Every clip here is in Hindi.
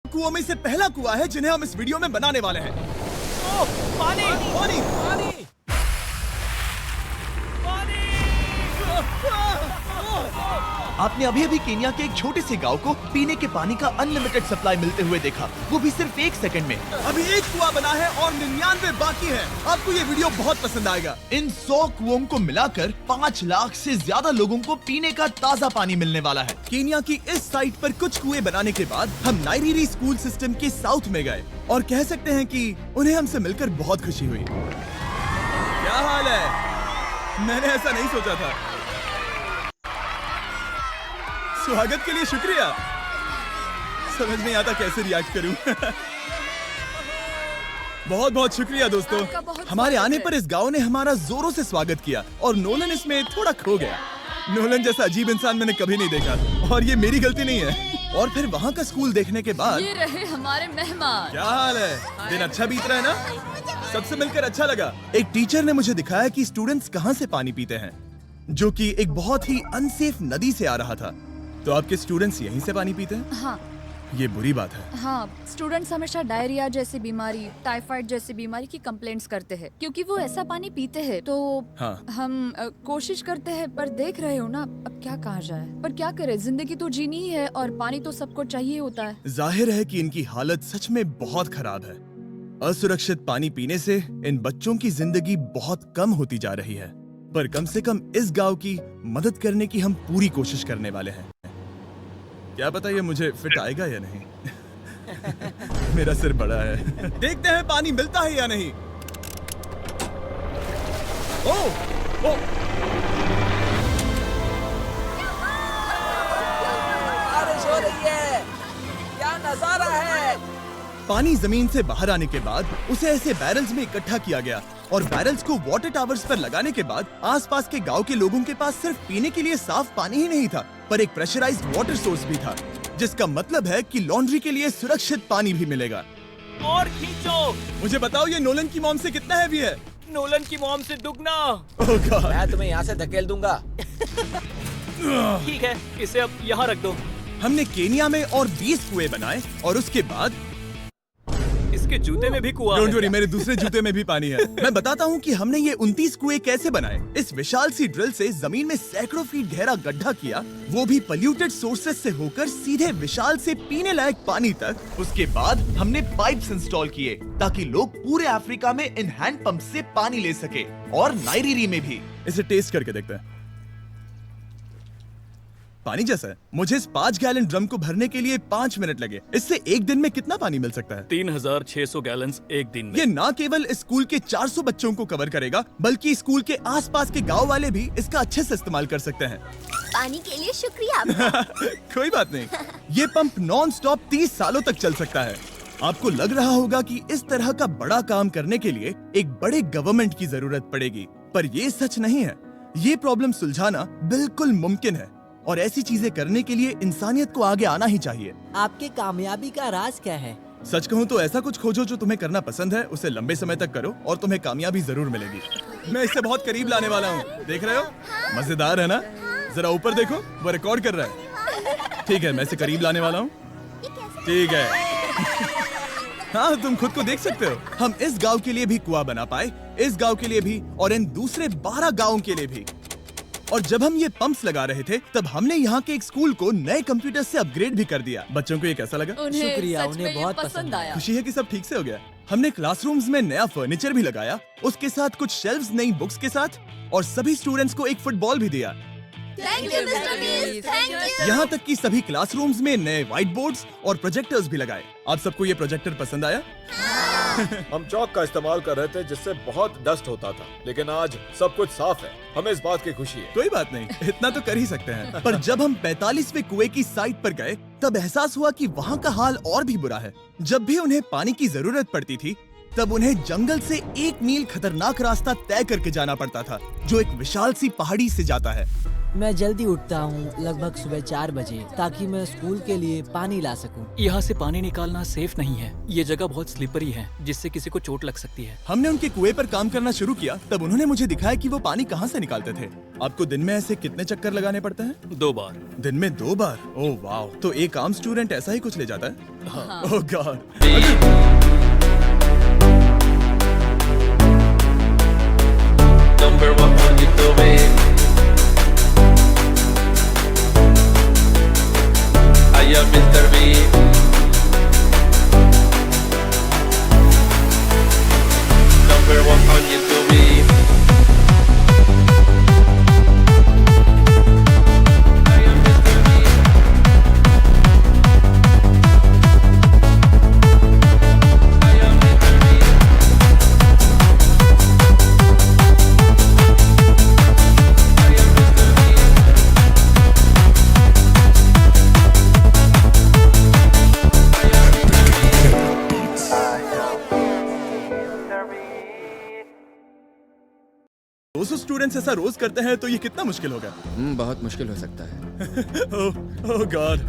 कुओं में से पहला कुआं है जिन्हें हम इस वीडियो में बनाने वाले हैं। ओह, पानी पानी पानी आपने अभी अभी केन्या के एक छोटे से गांव को पीने के पानी का अनलिमिटेड सप्लाई मिलते हुए देखा, वो भी सिर्फ 1 सेकंड में। अभी एक कुआं बना है और 99 बाकी है। आपको ये वीडियो बहुत पसंद आएगा। इन 100 कुओं को मिलाकर 5 लाख से ज्यादा लोगों को पीने का ताज़ा पानी मिलने वाला है। केन्या की इस साइट पर कुछ कुएं बनाने के बाद हम नाइरीरी स्कूल सिस्टम के साउथ में गए और कह सकते हैं कि उन्हें हमसे मिलकर बहुत खुशी हुई। क्या हाल है? मैंने ऐसा नहीं सोचा था। स्वागत के लिए शुक्रिया। समझ नहीं आता कैसे रिएक्ट करूं। बहुत बहुत शुक्रिया दोस्तों। हमारे आने पर इस गांव ने हमारा जोरों से स्वागत किया और नोलन इसमें थोड़ा खो गया। नोलन जैसा अजीब इंसान मैंने कभी नहीं देखा और ये मेरी गलती नहीं है। और फिर वहाँ का स्कूल देखने के बाद ये रहे हमारे मेहमान। क्या हाल है? दिन अच्छा बीत रहा है ना? सबसे मिलकर अच्छा लगा। एक टीचर ने मुझे दिखाया कि स्टूडेंट्स कहाँ से पानी पीते हैं, जो कि एक बहुत ही अनसेफ नदी से आ रहा था। तो आपके स्टूडेंट्स यहीं से पानी पीते हैं? हाँ ये बुरी बात है। हाँ, स्टूडेंट्स हमेशा डायरिया जैसी बीमारी, टाइफाइड जैसी बीमारी की कंप्लेंट्स करते हैं क्योंकि वो ऐसा पानी पीते हैं। तो हाँ। हम कोशिश करते हैं, पर देख रहे हो ना, अब क्या कहा जाए। पर क्या करे, जिंदगी तो जीनी ही है और पानी तो सबको चाहिए होता है। जाहिर है कि इनकी हालत सच में बहुत खराब है। असुरक्षित पानी पीने से इन बच्चों की जिंदगी बहुत कम होती जा रही है, पर कम से कम इस गांव की मदद करने की हम पूरी कोशिश करने वाले हैं। क्या पता ये मुझे फिट आएगा या नहीं। मेरा सिर बड़ा है। देखते हैं पानी मिलता है या नहीं। ओह, ओह, बारिश हो रही है। क्या नजारा है। पानी जमीन से बाहर आने के बाद उसे ऐसे बैरल्स में इकट्ठा किया गया और बैरल्स को वाटर टावर्स पर लगाने के बाद आसपास के गांव के लोगों के पास सिर्फ पीने के लिए साफ पानी ही नहीं था, पर एक प्रेशराइज्ड वाटर सोर्स भी था, जिसका मतलब है कि लॉन्ड्री के लिए सुरक्षित पानी भी मिलेगा। और खींचो। मुझे बताओ ये नोलन की मॉम से कितना हैवी है? नोलन की मॉम से दुगना। ओह गॉड। मैं तुम्हें यहाँ से धकेल दूंगा। ठीक है, इसे अब यहाँ रख दो। हमने केनिया में और 20 कुएं बनाए और उसके बाद इसके जूते में भी कुआं डोंट है। वरी, मेरे दूसरे जूते में भी पानी है। मैं बताता हूँ कि हमने ये 29 कुएं कैसे बनाए। इस विशाल सी ड्रिल से जमीन में सैकड़ों फीट गहरा गड्ढा किया, वो भी पॉल्यूटेड सोर्सेज से होकर सीधे विशाल से पीने लायक पानी तक। उसके बाद हमने पाइप्स इंस्टॉल किए ताकि लोग पूरे अफ्रीका में इन हैंड पंप से पानी ले सके, और नाइरीरी में भी। इसे टेस्ट करके देखते हैं। पानी जैसा है। मुझे इस 5 गैलन ड्रम को भरने के लिए 5 मिनट लगे। इससे एक दिन में कितना पानी मिल सकता है? 3600 गैलन्स एक दिन में। ये न केवल स्कूल के 400 बच्चों को कवर करेगा, बल्कि स्कूल के आसपास के गांव वाले भी इसका अच्छे से इस्तेमाल कर सकते हैं। पानी के लिए शुक्रिया आपका। कोई बात नहीं। ये पंप नॉन स्टॉप 30 सालों तक चल सकता है। आपको लग रहा होगा कि इस तरह का बड़ा काम करने के लिए एक बड़े गवर्नमेंट की जरूरत पड़ेगी, पर ये सच नहीं है। ये प्रॉब्लम सुलझाना बिल्कुल मुमकिन है और ऐसी चीजें करने के लिए इंसानियत को आगे आना ही चाहिए। आपकी कामयाबी का राज क्या है? सच कहूँ तो ऐसा कुछ खोजो जो तुम्हें करना पसंद है, उसे लंबे समय तक करो और तुम्हें कामयाबी जरूर मिलेगी। मैं इससे बहुत करीब लाने वाला हूँ, देख रहे हो? मजेदार है ना? जरा ऊपर देखो, वो रिकॉर्ड कर रहा है। ठीक है, मैं इसे करीब लाने वाला हूँ। ठीक है। हाँ, तुम खुद को देख सकते हो। हम इस गांव के लिए भी कुआं बना पाए, इस गांव के लिए भी और इन दूसरे 12 गांवों के लिए भी। और जब हम ये पंप्स लगा रहे थे, तब हमने यहाँ के एक स्कूल को नए कंप्यूटर से अपग्रेड भी कर दिया। बच्चों को ये कैसा लगा? उन्हें शुक्रिया, सच उन्हें में ये बहुत पसंद पसंद आया। खुशी है कि सब ठीक से हो गया। हमने क्लासरूम्स में नया फर्नीचर भी लगाया, उसके साथ कुछ शेल्व्स नई बुक्स के साथ, और सभी स्टूडेंट्स को एक फुटबॉल भी दिया। Thank you mister beast, thank you. यहाँ तक कि सभी क्लासरूम्स में नए व्हाइट बोर्ड्स और प्रोजेक्टर्स भी लगाए। आप सबको ये प्रोजेक्टर पसंद आया? हम चौक का इस्तेमाल कर रहे थे जिससे बहुत डस्ट होता था, लेकिन आज सब कुछ साफ है। हमें इस बात की खुशी है। कोई बात नहीं, इतना तो कर ही सकते हैं। पर जब हम 45वें कुएं की साइट पर गए, तब एहसास हुआ कि वहाँ का हाल और भी बुरा है। जब भी उन्हें पानी की जरूरत पड़ती थी, तब उन्हें जंगल से 1 मील खतरनाक रास्ता तय करके जाना पड़ता था, जो एक विशाल सी पहाड़ी से जाता है। मैं जल्दी उठता हूँ, लगभग सुबह 4 बजे, ताकि मैं स्कूल के लिए पानी ला सकूँ। यहाँ से पानी निकालना सेफ नहीं है। ये जगह बहुत स्लिपरी है, जिससे किसी को चोट लग सकती है। हमने उनके कुएं पर काम करना शुरू किया, तब उन्होंने मुझे दिखाया कि वो पानी कहाँ से निकालते थे। आपको दिन में ऐसे कितने चक्कर लगाने पड़ते हैं? 2 बार। दिन में 2 बार? ओह वाह, तो एक आम स्टूडेंट ऐसा ही कुछ ले जाता है? हाँ। ओह God. Number 1 on YouTube. I am Mr. Bean. Number 1 on YouTube. I am Mr. Bean. I am Mr. Bean. Students ऐसा रोज करते हैं तो ये कितना मुश्किल होगा? बहुत मुश्किल हो सकता है। ओह गॉड,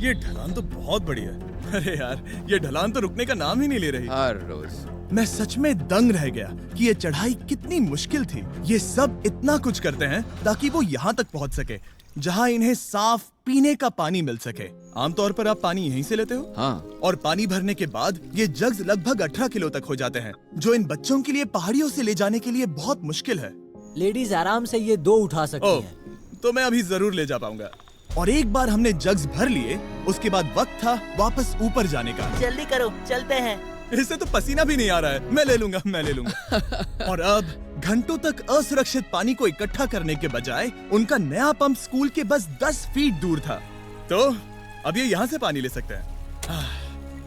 ये ढलान तो बहुत बड़ी है। अरे यार, ये ढलान तो रुकने का नाम ही नहीं ले रही। हर रोज मैं सच में दंग रह गया कि ये चढ़ाई कितनी मुश्किल थी। ये सब इतना कुछ करते हैं ताकि वो यहाँ तक पहुँच सके जहाँ इन्हें साफ पीने का पानी मिल सके। आमतौर पर आप पानी यहीं से लेते हो? हाँ। और पानी भरने के बाद ये जग्स लगभग 18 किलो तक हो जाते हैं, जो इन बच्चों के लिए पहाड़ियों से ले जाने के लिए बहुत मुश्किल है। लेडीज आराम से ये 2 उठा सकती ओह, हैं। तो मैं अभी जरूर ले जा पाऊंगा। और एक बार हमने जग्स भर लिए, उसके बाद वक्त था वापस ऊपर जाने का। जल्दी करो, चलते हैं। इससे तो पसीना भी नहीं आ रहा है। मैं ले लूंगा। और अब घंटों तक असुरक्षित पानी को इकट्ठा करने के बजाय उनका नया पंप स्कूल के बस 10 फीट दूर था, तो अब ये यहाँ से पानी ले सकते हैं।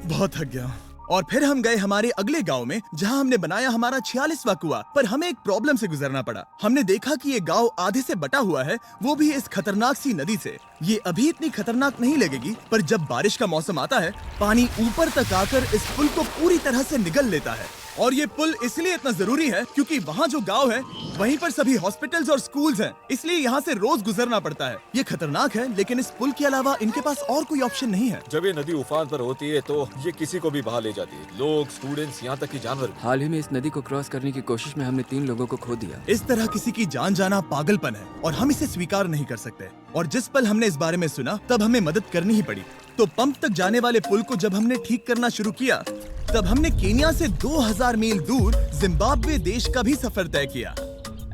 बहुत थक गया हूँ। और फिर हम गए हमारे अगले गांव में, जहां हमने बनाया हमारा 46वां कुआं। पर हमें एक प्रॉब्लम से गुजरना पड़ा। हमने देखा कि ये गांव आधे से बटा हुआ है, वो भी इस खतरनाक सी नदी से। ये अभी इतनी खतरनाक नहीं लगेगी, पर जब बारिश का मौसम आता है, पानी ऊपर तक आकर इस पुल को पूरी तरह से निगल लेता है। और ये पुल इसलिए इतना जरूरी है क्योंकि वहाँ जो गांव है, वहीं पर सभी हॉस्पिटल्स और स्कूल्स हैं, इसलिए यहाँ से रोज गुजरना पड़ता है। ये खतरनाक है, लेकिन इस पुल के अलावा इनके पास और कोई ऑप्शन नहीं है। जब ये नदी उफान पर होती है तो ये किसी को भी बहा ले जाती है, लोग, स्टूडेंट्स, यहाँ तक कि जानवर भी। हाल ही में इस नदी को क्रॉस करने की कोशिश में हमने 3 लोगों को खो दिया। इस तरह किसी की जान जाना पागलपन है और हम इसे स्वीकार नहीं कर सकते। और जिस पल हमने इस बारे में सुना, तब हमें मदद करनी ही पड़ी। तो पंप तक जाने वाले पुल को जब हमने ठीक करना शुरू किया, तब हमने केन्या से 2000 मील दूर जिम्बाब्वे देश का भी सफर तय किया।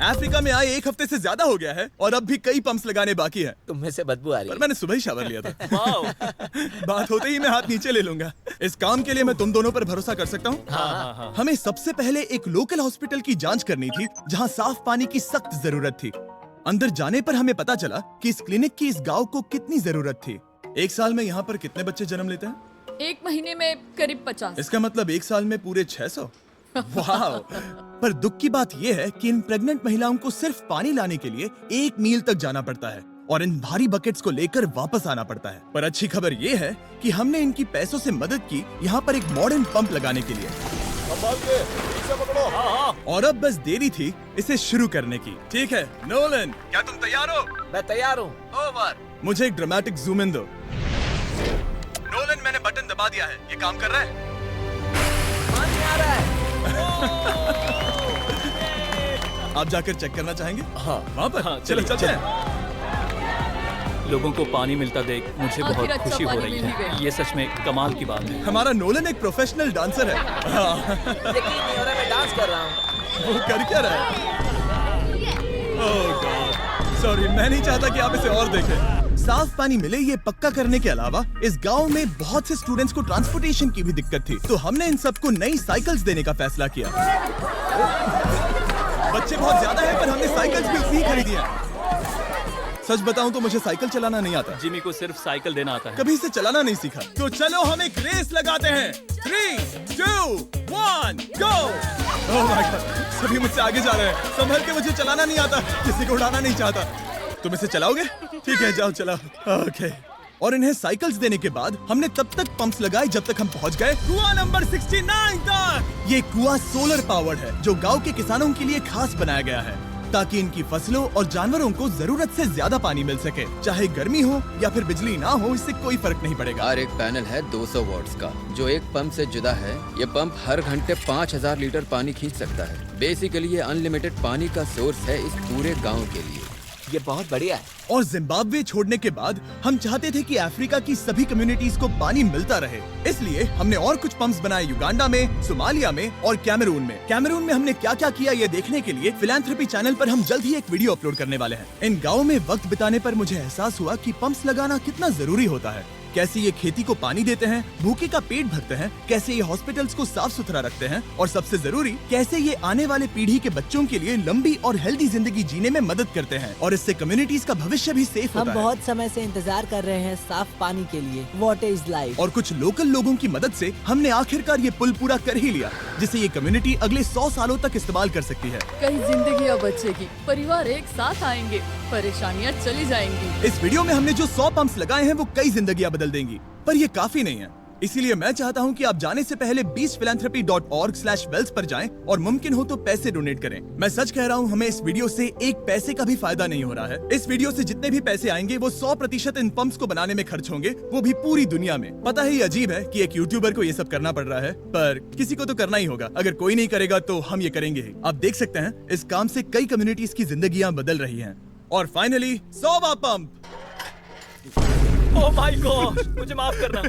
अफ्रीका में आए 1 हफ्ते से ज्यादा हो गया है और अब भी कई पंप्स लगाने बाकी है। तुम में से बदबू आ रही पर है। मैंने सुबह ही शावर लिया था। बात होते ही मैं हाथ नीचे ले लूंगा। इस काम के लिए मैं तुम दोनों पर भरोसा कर सकता हूँ? हाँ। हमें सबसे पहले एक लोकल हॉस्पिटल की जांच करनी थी, जहां साफ पानी की सख्त जरूरत थी। अंदर जाने पर हमें पता चला कि इस क्लिनिक की इस गांव को कितनी जरूरत थी। 1 साल में यहाँ पर कितने बच्चे जन्म लेते हैं? 1 महीने में करीब 50। इसका मतलब 1 साल में पूरे 600। वाह! पर दुख की बात यह है कि इन प्रेग्नेंट महिलाओं को सिर्फ पानी लाने के लिए 1 मील तक जाना पड़ता है और इन भारी बकेट्स को लेकर वापस आना पड़ता है। पर अच्छी खबर ये है कि हमने इनकी पैसों से मदद की यहाँ पर एक मॉडर्न पंप लगाने के लिए। और अब बस देरी थी इसे शुरू करने की। ठीक है नोलन, क्या तुम तैयार हो? मैं तैयार हूँ। ओवर। मुझे एक ड्रामेटिक जूम इन दो। नोलन, मैंने बटन दबा दिया है, ये काम कर रहा है? पानी आ रहा है। आप जाकर चेक करना चाहेंगे? हाँ। वहाँ पर? हाँ, चलो चलिए, चलते हैं। लोगों को पानी मिलता देख मुझे आखिर बहुत अच्छा खुशी हो पानी रही मिल ही है। गया। ये सच में कमाल की बात है। हमारा नोलन एक प्रोफेशनल डांसर है। हाँ। यकीन नहीं हो रहा, मैं डांस कर रहा हूँ। वो कर क्या रहा है? ओह गॉड, सॉरी, मैं नहीं चाहता कि आप इसे और देखें। साफ पानी मिले ये पक्का करने के अलावा इस गांव में बहुत से स्टूडेंट्स को ट्रांसपोर्टेशन की भी दिक्कत थी, तो हमने इन सबको नई साइकिल्स देने का फैसला किया। बच्चे बहुत ज्यादा हैं, पर हमने साइकिल्स भी उतनी ही खरीदी हैं। सच बताऊं तो मुझे साइकिल चलाना नहीं आता। जिमी को सिर्फ साइकिल देना आता है। कभी इसे चलाना नहीं सीखा। तो चलो हम एक रेस लगाते हैं। 3, 2, 1, गो! ओह माय गॉड, सभी मुझसे आगे जा रहे हैं। संभल के, मुझे चलाना नहीं आता, किसी को उड़ाना नहीं चाहता। तुम इसे चलाओगे? ठीक है, जाओ चलाओ। ओके। और इन्हें साइकिल्स देने के बाद हमने तब तक पंप्स लगाए जब तक हम पहुंच गए कुआं नंबर 69 तक। ये कुआं सोलर पावर्ड है, जो गांव के किसानों के लिए खास बनाया गया है। ताकि इनकी फसलों और जानवरों को जरूरत से ज्यादा पानी मिल सके। चाहे गर्मी हो या फिर बिजली ना हो, इससे कोई फर्क नहीं पड़ेगा। हर एक पैनल है 200 वॉट्स का, जो एक पंप से जुदा है। ये पंप हर घंटे 5000 लीटर पानी खींच सकता है। बेसिकली ये अनलिमिटेड पानी का सोर्स है इस पूरे गाँव के लिए। ये बहुत बढ़िया है। और जिम्बाब्वे छोड़ने के बाद हम चाहते थे कि अफ्रीका की सभी कम्युनिटीज को पानी मिलता रहे। इसलिए हमने और कुछ पंप्स बनाए युगांडा में, सोमालिया में और कैमरून में। कैमरून में हमने क्या क्या किया ये देखने के लिए फिलैंथ्रोपी चैनल पर हम जल्द ही एक वीडियो अपलोड करने वाले हैं। इन गाँव में वक्त बिताने पर मुझे एहसास हुआ कि पंप्स लगाना कितना जरूरी होता है। कैसे ये खेती को पानी देते हैं, भूखे का पेट भरते हैं, कैसे ये हॉस्पिटल्स को साफ सुथरा रखते हैं, और सबसे जरूरी कैसे ये आने वाले पीढ़ी के बच्चों के लिए लंबी और हेल्दी जिंदगी जीने में मदद करते हैं। और इससे कम्युनिटीज का भविष्य भी सेफ होता हम है। बहुत समय से इंतजार कर रहे हैं साफ पानी के लिए। Water is life. और कुछ लोकल लोगों की मदद से हमने आखिरकार ये पुल पूरा कर ही लिया, जिसे ये कम्युनिटी अगले 100 सालों तक इस्तेमाल कर सकती है। कई जिंदगियां बचेगी, परिवार एक साथ आएंगे, परेशानियां चली जाएंगी। इस वीडियो में हमने जो 100 पंप्स लगाए हैं वो कई जिंदगियां बदल देंगी, पर ये काफी नहीं है। इसीलिए मैं चाहता हूं कि आप जाने से पहले beachphilanthropy.org/wells पर जाएं और मुमकिन हो तो पैसे डोनेट करें। मैं सच कह रहा हूं, हमें इस वीडियो से एक पैसे का भी फायदा नहीं हो रहा है। इस वीडियो से जितने भी पैसे आएंगे वो 100% इन पंप्स को बनाने में खर्च होंगे, वो भी पूरी दुनिया में। पता है ये अजीब है कि एक यूट्यूबर को ये सब करना पड़ रहा है, पर किसी को तो करना ही होगा। अगर कोई नहीं करेगा तो हम ये करेंगे ही। आप देख सकते हैं इस काम से कई कम्युनिटीज की जिंदगियां बदल रही हैं। और फाइनली 100वां पंप। ओह माय गॉड, मुझे माफ करना।